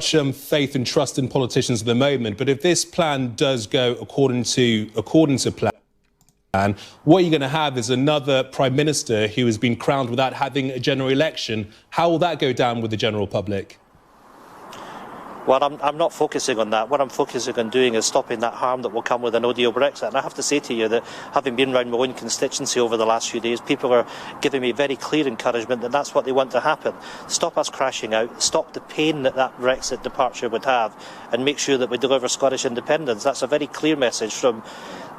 faith and trust in politicians at the moment, but if this plan does go according to plan, what you're going to have is another Prime Minister who has been crowned without having a general election. How will that go down with the general public? Well, I'm not focusing on that. What I'm focusing on doing is stopping that harm that will come with a no-deal Brexit. And I have to say to you that, having been around my own constituency over the last few days, people are giving me very clear encouragement that that's what they want to happen. Stop us crashing out, stop the pain that that Brexit departure would have, and make sure that we deliver Scottish independence. That's a very clear message from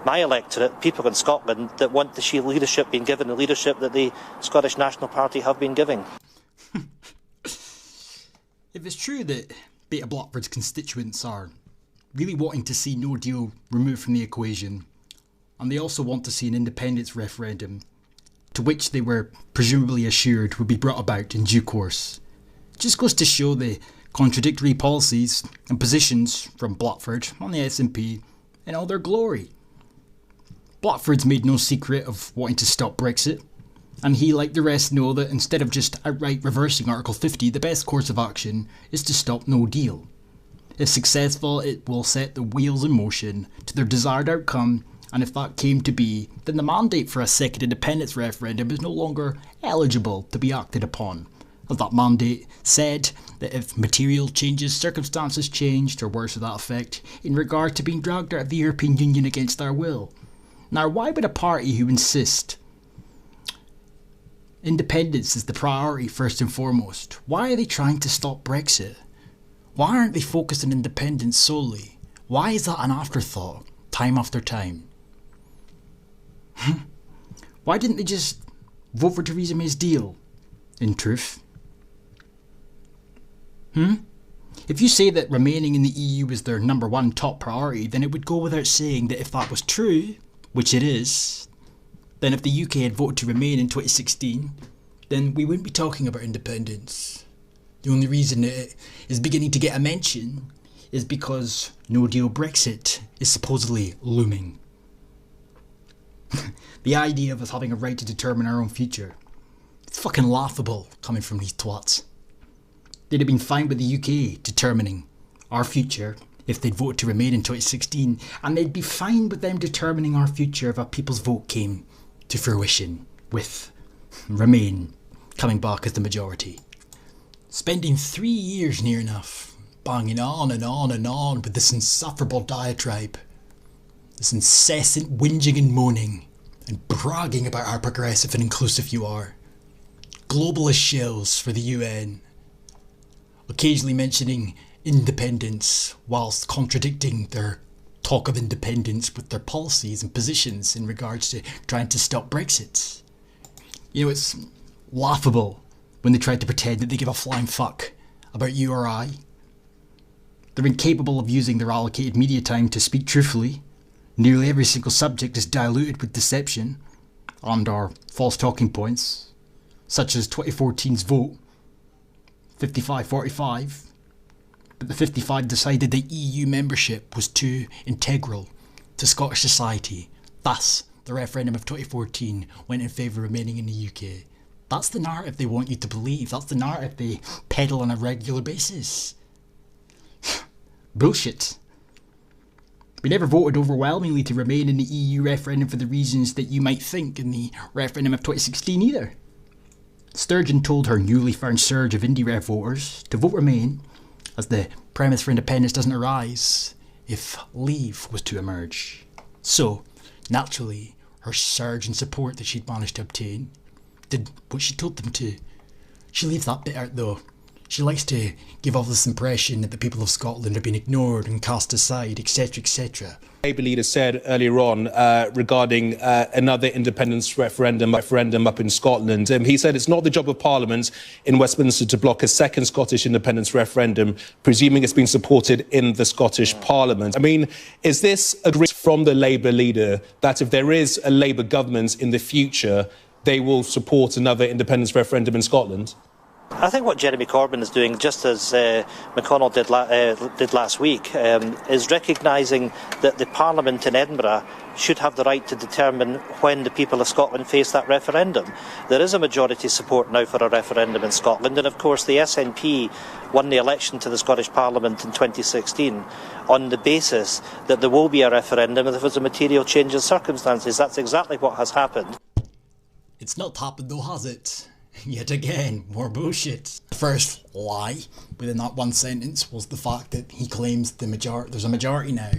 my electorate, people in Scotland that want to see leadership being given, the leadership that the Scottish National Party have been giving. If it's true that Beta Blackford's constituents are really wanting to see no deal removed from the equation, and they also want to see an independence referendum, to which they were presumably assured would be brought about in due course, it just goes to show the contradictory policies and positions from Blackford on the SNP in all their glory. Blackford's made no secret of wanting to stop Brexit, and he, like the rest, know that instead of just outright reversing Article 50, the best course of action is to stop no deal. If successful, it will set the wheels in motion to their desired outcome, and if that came to be, then the mandate for a second independence referendum is no longer eligible to be acted upon, as that mandate said that if material changes, circumstances changed, or words to that effect, in regard to being dragged out of the European Union against our will. Now, why would a party who insists independence is the priority first and foremost, why are they trying to stop Brexit? Why aren't they focused on independence solely? Why is that an afterthought, time after time? Why didn't they just vote for Theresa May's deal, in truth? If you say that remaining in the EU is their number one top priority, then it would go without saying that if that was true, which it is, then if the UK had voted to remain in 2016, then we wouldn't be talking about independence. The only reason it is beginning to get a mention is because no-deal Brexit is supposedly looming. The idea of us having a right to determine our own future, it's fucking laughable coming from these twats. They'd have been fine with the UK determining our future if they'd voted to remain in 2016, and they'd be fine with them determining our future if a people's vote came to fruition, with Remain coming back as the majority. Spending 3 years near enough, banging on and on and on with this insufferable diatribe, this incessant whinging and moaning, and bragging about how progressive and inclusive you are. Globalist shills for the UN, occasionally mentioning independence whilst contradicting their talk of independence with their policies and positions in regards to trying to stop Brexit. You know, it's laughable when they try to pretend that they give a flying fuck about you or I. They're incapable of using their allocated media time to speak truthfully. Nearly every single subject is diluted with deception and or false talking points, such as 2014's vote, 55-45. But the 55 decided that EU membership was too integral to Scottish society. Thus, the referendum of 2014 went in favour of remaining in the UK. That's the narrative they want you to believe. That's the narrative they peddle on a regular basis. Bullshit. We never voted overwhelmingly to remain in the EU referendum for the reasons that you might think in the referendum of 2016 either. Sturgeon told her newly found surge of Indie Rev voters to vote Remain, as the premise for independence doesn't arise if Leave was to emerge. So, naturally, her surge in support that she'd managed to obtain did what she told them to. She leaves that bit out though. She likes to give off this impression that the people of Scotland have been ignored and cast aside, etc, etc. Labour leader said earlier on regarding another independence referendum up in Scotland. He said it's not the job of Parliament in Westminster to block a second Scottish independence referendum, presuming it's been supported in the Scottish Parliament. I mean, is this agreement from the Labour leader that if there is a Labour government in the future, they will support another independence referendum in Scotland? I think what Jeremy Corbyn is doing, just as McConnell did last week, is recognising that the Parliament in Edinburgh should have the right to determine when the people of Scotland face that referendum. There is a majority support now for a referendum in Scotland, and of course the SNP won the election to the Scottish Parliament in 2016 on the basis that there will be a referendum if there's a material change in circumstances. That's exactly what has happened. It's not happened though, has it? Yet again, more bullshit. The first lie within that one sentence was the fact that he claims there's a majority now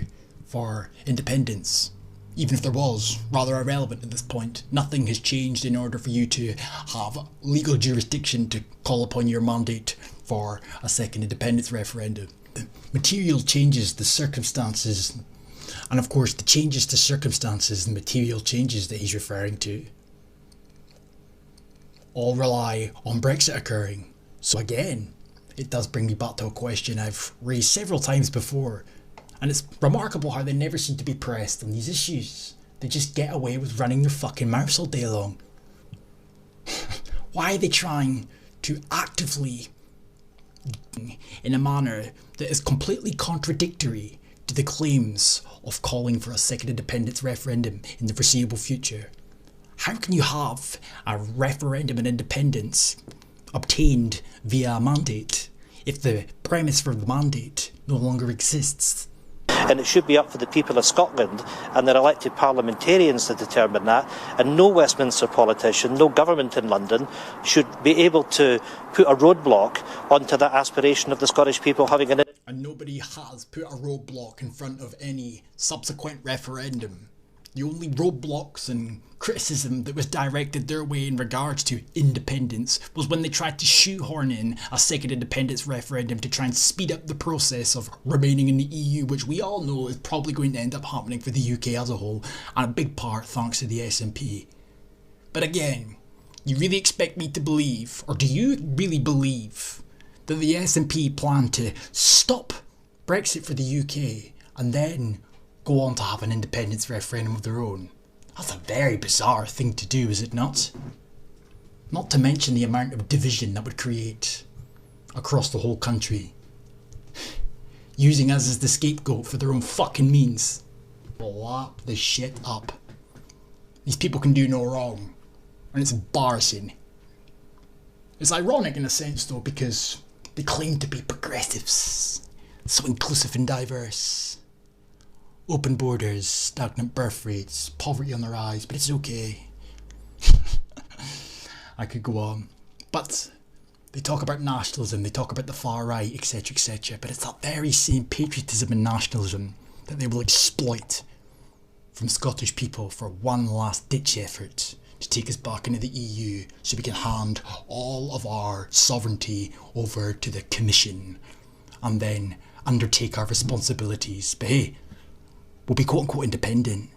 for independence. Even if there was, rather irrelevant at this point. Nothing has changed in order for you to have legal jurisdiction to call upon your mandate for a second independence referendum. The material changes, the circumstances, and of course the changes to circumstances and material changes that he's referring to all rely on Brexit occurring. So again, it does bring me back to a question I've raised several times before, and it's remarkable how they never seem to be pressed on these issues. They just get away with running their fucking mouths all day long. Why are they trying to actively, in a manner that is completely contradictory to the claims of calling for a second independence referendum in the foreseeable future? How can you have a referendum on independence obtained via a mandate if the premise for the mandate no longer exists? And it should be up for the people of Scotland and their elected parliamentarians to determine that, and no Westminster politician, no government in London should be able to put a roadblock onto that aspiration of the Scottish people having an... And nobody has put a roadblock in front of any subsequent referendum. The only roadblocks and criticism that was directed their way in regards to independence was when they tried to shoehorn in a second independence referendum to try and speed up the process of remaining in the EU, which we all know is probably going to end up happening for the UK as a whole, and a big part thanks to the SNP. But again, you really expect me to believe, or do you really believe, that the SNP plan to stop Brexit for the UK and then go on to have an independence referendum of their own? That's a very bizarre thing to do, is it not? Not to mention the amount of division that would create across the whole country. Using us as the scapegoat for their own fucking means. Lap the shit up. These people can do no wrong. And it's embarrassing. It's ironic in a sense though, because they claim to be progressives. So inclusive and diverse. Open borders, stagnant birth rates, poverty on the rise, but it's okay. I could go on. But they talk about nationalism, they talk about the far right, etc, etc. But it's that very same patriotism and nationalism that they will exploit from Scottish people for one last ditch effort to take us back into the EU so we can hand all of our sovereignty over to the Commission and then undertake our responsibilities. But hey, we'll be quote unquote independent.